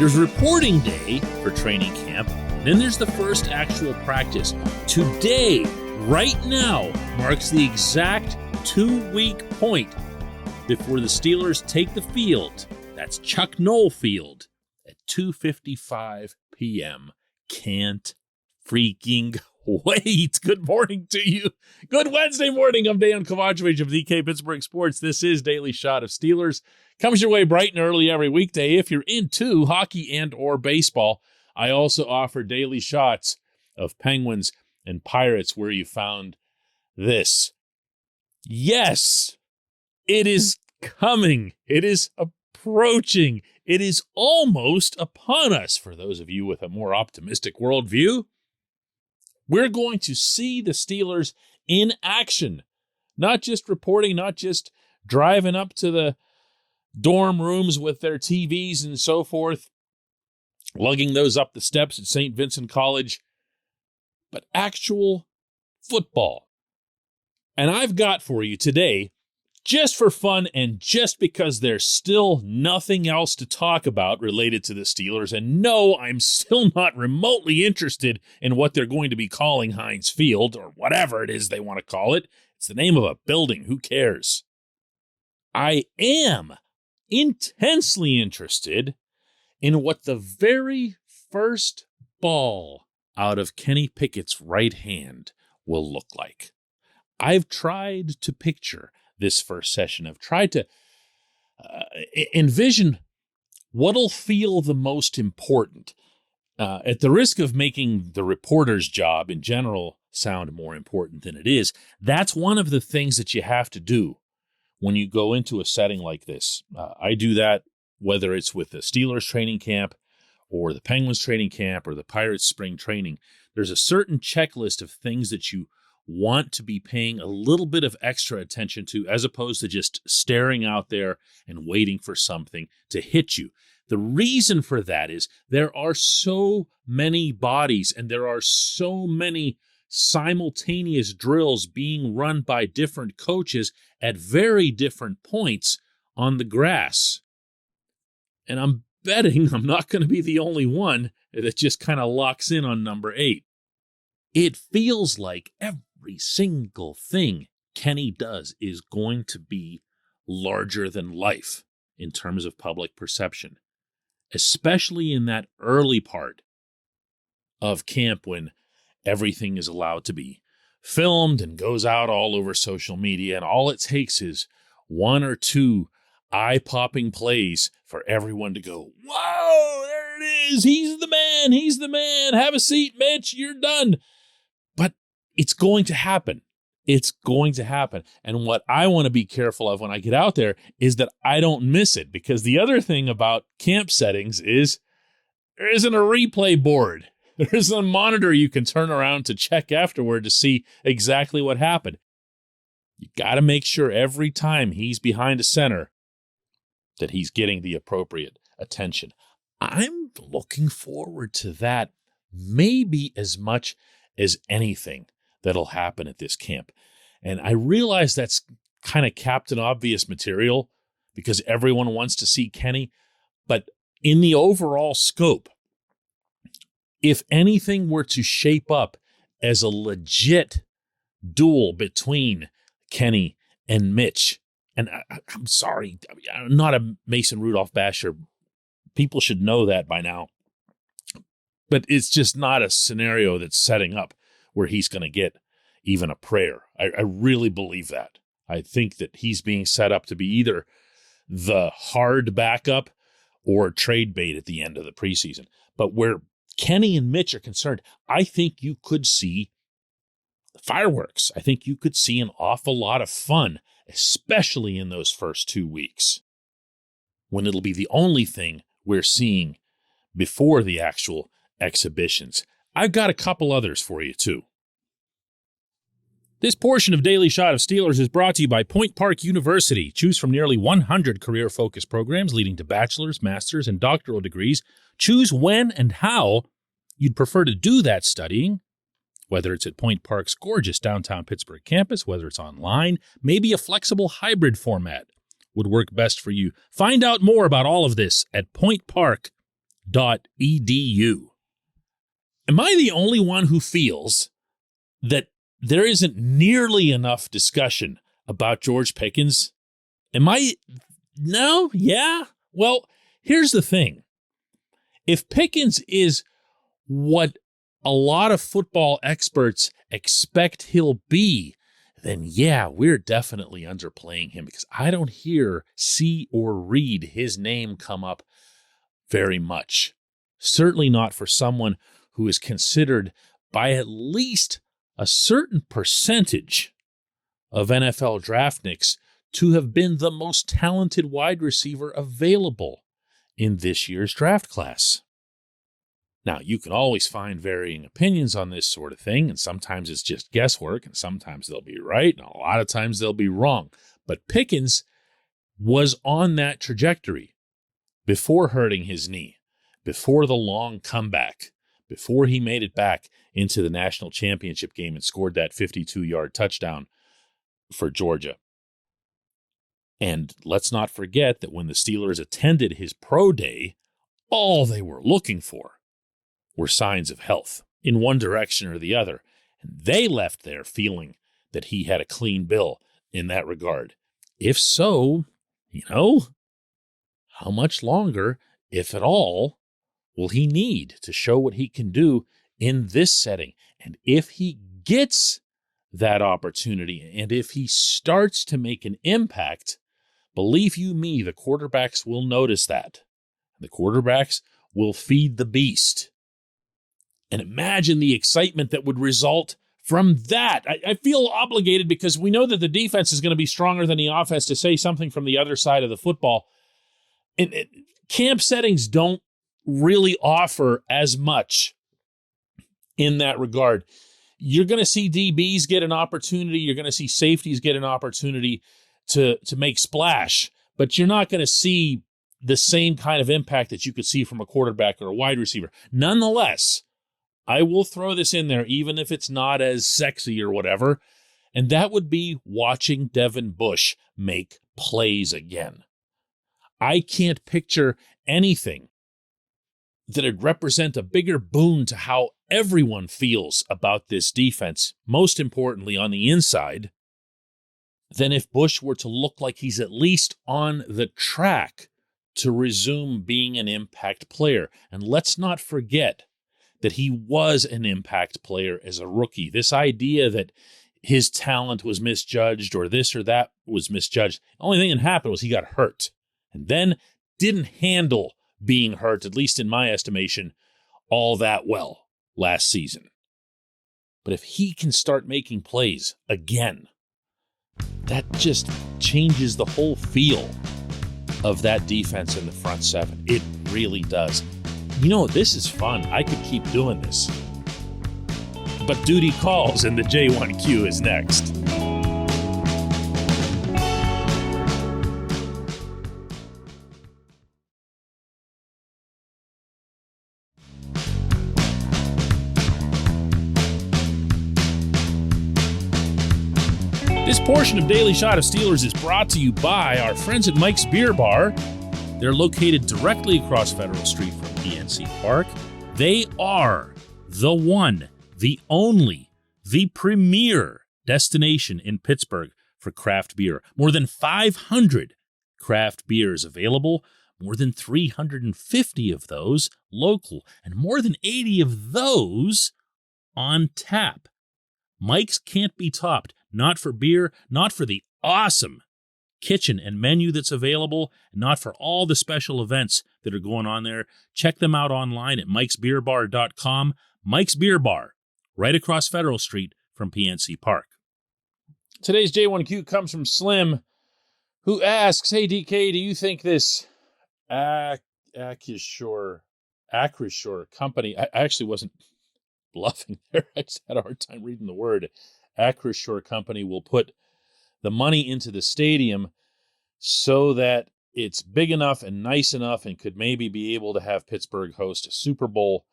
There's reporting day for training camp, then there's the first actual practice. Today, right now, marks the exact 2-week point before the Steelers take the field. That's Chuck Noll Field at 2:55 p.m. Can't freaking wait. Good morning to you. Good Wednesday morning. I'm Dejan Kovacevic of DK Pittsburgh Sports. This is Daily Shot of Steelers. Comes your way bright and early every weekday if you're into hockey and or baseball. I also offer daily shots of Penguins and Pirates where you found this. Yes, it is coming. It is approaching. It is almost upon us. For those of you with a more optimistic worldview, we're going to see the Steelers in action. Not just reporting, not just driving up to the dorm rooms with their TVs and so forth, lugging those up the steps at St. Vincent College, but actual football. And I've got for you today, just for fun and just because there's still nothing else to talk about related to the Steelers, and no, I'm still not remotely interested in what they're going to be calling Heinz Field, or whatever it is they want to call it. It's the name of a building. Who cares? I am intensely interested in what the very first ball out of Kenny Pickett's right hand will look like. I've tried to picture this first session. I've tried to envision what'll feel the most important, at the risk of making the reporter's job in general sound more important than it is. That's one of the things that you have to do when you go into a setting like this. I do that whether it's with the Steelers training camp or the Penguins training camp or the Pirates spring training. There's a certain checklist of things that you want to be paying a little bit of extra attention to, as opposed to just staring out there and waiting for something to hit you. The reason for that is there are so many bodies and there are so many simultaneous drills being run by different coaches at very different points on the grass. And I'm betting I'm not going to be the only one that just kind of locks in on number 8. It feels like every single thing Kenny does is going to be larger than life in terms of public perception, especially in that early part of camp when everything is allowed to be filmed and goes out all over social media, and all it takes is one or two eye-popping plays for everyone to go, "Whoa, there it is. He's the man. He's the man. Have a seat, Mitch. You're done." But it's going to happen. It's going to happen. And what I want to be careful of when I get out there is that I don't miss it, because the other thing about camp settings is there isn't a replay board. There isn't a monitor you can turn around to check afterward to see exactly what happened. You got to make sure every time he's behind a center that he's getting the appropriate attention. I'm looking forward to that maybe as much as anything that'll happen at this camp. And I realize that's kind of Captain Obvious material because everyone wants to see Kenny. But in the overall scope, if anything were to shape up as a legit duel between Kenny and Mitch, and I'm sorry, I'm not a Mason Rudolph basher. People should know that by now. But it's just not a scenario that's setting up where he's going to get even a prayer. I really believe that. I think that he's being set up to be either the hard backup or trade bait at the end of the preseason. But where Kenny and Mitch are concerned, I think you could see fireworks. I think you could see an awful lot of fun, especially in those first 2 weeks, when it'll be the only thing we're seeing before the actual exhibitions. I've got a couple others for you, too. This portion of Daily Shot of Steelers is brought to you by Point Park University. Choose from nearly 100 career-focused programs leading to bachelor's, master's, and doctoral degrees. Choose when and how you'd prefer to do that studying, whether it's at Point Park's gorgeous downtown Pittsburgh campus, whether it's online, maybe a flexible hybrid format would work best for you. Find out more about all of this at pointpark.edu. Am I the only one who feels that there isn't nearly enough discussion about George Pickens? No? Yeah? Well, here's the thing. If Pickens is what a lot of football experts expect he'll be, then yeah, we're definitely underplaying him, because I don't hear, see, or read his name come up very much. Certainly not for someone who is considered by at least a certain percentage of NFL draftniks to have been the most talented wide receiver available in this year's draft class. Now, you can always find varying opinions on this sort of thing, and sometimes it's just guesswork, and sometimes they'll be right, and a lot of times they'll be wrong. But Pickens was on that trajectory before hurting his knee, before the long comeback, before he made it back into the national championship game and scored that 52-yard touchdown for Georgia. And let's not forget that when the Steelers attended his pro day, all they were looking for were signs of health in one direction or the other. And they left there feeling that he had a clean bill in that regard. If so, how much longer, if at all, will he need to show what he can do in this setting? And if he gets that opportunity, and if he starts to make an impact, believe you me, the quarterbacks will notice that. The quarterbacks will feed the beast. And imagine the excitement that would result from that. I feel obligated, because we know that the defense is going to be stronger than the offense, to say something from the other side of the football. And camp settings don't really offer as much in that regard. You're going to see DBs get an opportunity. You're going to see safeties get an opportunity to make splash, but you're not going to see the same kind of impact that you could see from a quarterback or a wide receiver. Nonetheless, I will throw this in there, even if it's not as sexy or whatever, and that would be watching Devin Bush make plays again. I can't picture anything that would represent a bigger boon to how everyone feels about this defense, most importantly on the inside, than if Bush were to look like he's at least on the track to resume being an impact player. And let's not forget that he was an impact player as a rookie. This idea that his talent was misjudged or this or that was misjudged, the only thing that happened was he got hurt and then didn't handle being hurt, at least in my estimation, all that well last season. But if he can start making plays again, that just changes the whole feel of that defense in the front seven. It really does. This is fun. I could keep doing this. But duty calls, and the J1Q is next. This portion of Daily Shot of Steelers is brought to you by our friends at Mike's Beer Bar. They're located directly across Federal Street from PNC Park. They are the one, the only, the premier destination in Pittsburgh for craft beer. More than 500 craft beers available, more than 350 of those local, and more than 80 of those on tap. Mike's can't be topped, not for beer, not for the awesome kitchen and menu that's available, and not for all the special events that are going on there. Check them out online at mikesbeerbar.com. Mike's Beer Bar, right across Federal Street from PNC Park. Today's J1Q comes from Slim, who asks, "Hey DK, do you think this Acrisure company," I actually wasn't bluffing there, I just had a hard time reading the word, Acrisure company will put the money into the stadium so that it's big enough and nice enough and could maybe be able to have Pittsburgh host a Super Bowl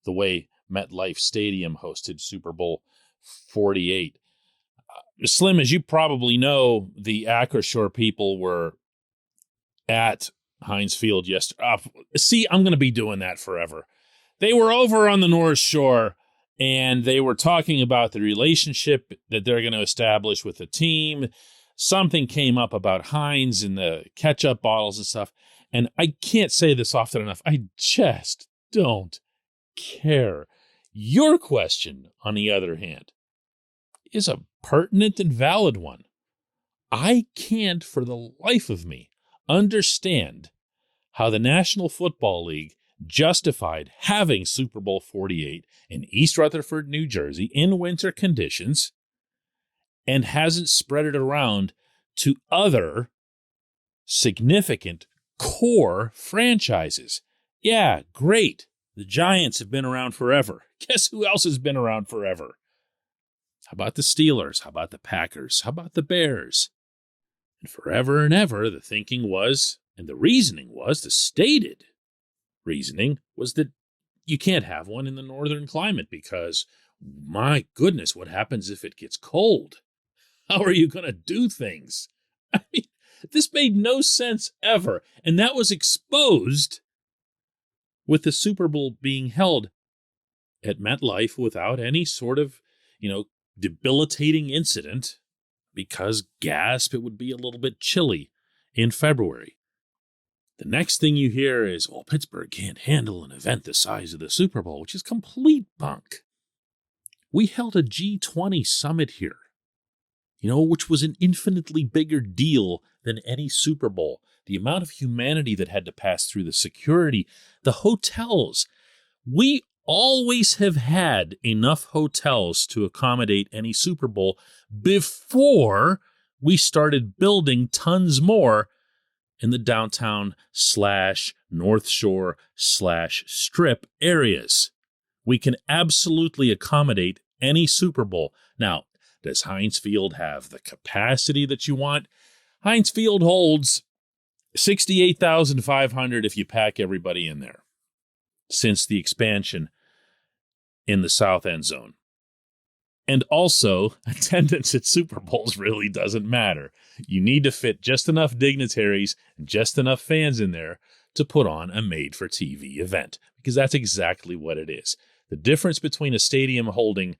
the way MetLife Stadium hosted Super Bowl 48. Slim, as you probably know, the Acrisure people were at Heinz Field yesterday. See, I'm going to be doing that forever. They were over on the North Shore, and they were talking about the relationship that they're going to establish with the team. Something came up about Heinz and the ketchup bottles and stuff. And I can't say this often enough. I just don't care. Your question, on the other hand, is a pertinent and valid one. I can't for the life of me understand how the National Football League justified having Super Bowl 48 in East Rutherford, New Jersey in winter conditions and hasn't spread it around to other significant core franchises. Yeah, great. The Giants have been around forever. Guess who else has been around forever? How about the Steelers? How about the Packers? How about the Bears? And forever and ever, the thinking was, and the reasoning was, the stated reasoning was that you can't have one in the northern climate because, my goodness, what happens if it gets cold? How are you going to do things? I mean, this made no sense ever. And that was exposed with the Super Bowl being held at MetLife without any sort of, debilitating incident because, gasp, it would be a little bit chilly in February. The next thing you hear is, well, Pittsburgh can't handle an event the size of the Super Bowl, which is complete bunk. We held a G20 summit here, which was an infinitely bigger deal than any Super Bowl. The amount of humanity that had to pass through, the security, the hotels. We always have had enough hotels to accommodate any Super Bowl before we started building tons more in the downtown / North Shore / Strip areas. We can absolutely accommodate any Super Bowl. Now, does Heinz Field have the capacity that you want? Heinz Field holds 68,500 if you pack everybody in there since the expansion in the South End Zone. And also, attendance at Super Bowls really doesn't matter. You need to fit just enough dignitaries and just enough fans in there to put on a made-for-TV event, because that's exactly what it is. The difference between a stadium holding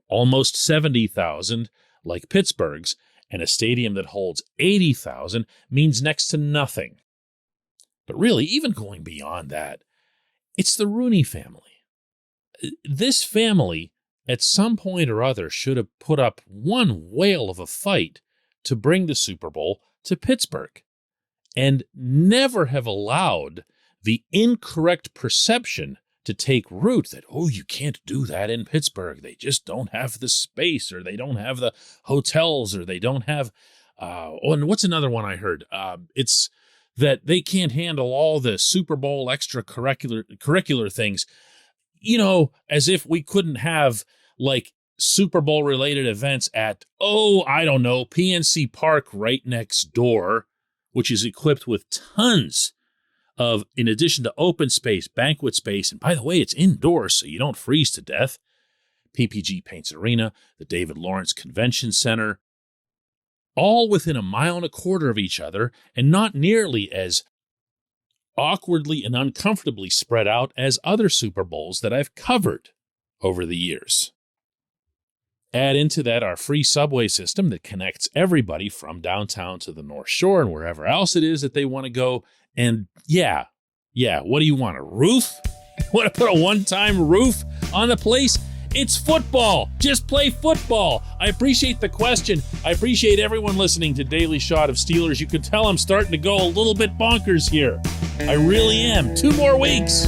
almost 70,000, like Pittsburgh's, and a stadium that holds 80,000 means next to nothing. But really, even going beyond that, it's the Rooney family. This family, at some point or other, should have put up one whale of a fight to bring the Super Bowl to Pittsburgh and never have allowed the incorrect perception to take root that, you can't do that in Pittsburgh. They just don't have the space, or they don't have the hotels, or they don't have, and what's another one I heard? It's that they can't handle all the Super Bowl extracurricular things, as if we couldn't have like Super Bowl related events at, PNC Park right next door, which is equipped with tons of, in addition to open space, banquet space, and by the way, it's indoors so you don't freeze to death. PPG Paints Arena, the David Lawrence Convention Center, all within 1.25 miles of each other and not nearly as awkwardly and uncomfortably spread out as other Super Bowls that I've covered over the years. Add into that our free subway system that connects everybody from downtown to the North Shore and wherever else it is that they want to go. And yeah, what do you want, a roof? Want to put a one-time roof on the place? It's football. Just play football. I appreciate the question. I appreciate everyone listening to Daily Shot of Steelers. You can tell I'm starting to go a little bit bonkers here. I really am. 2 more weeks.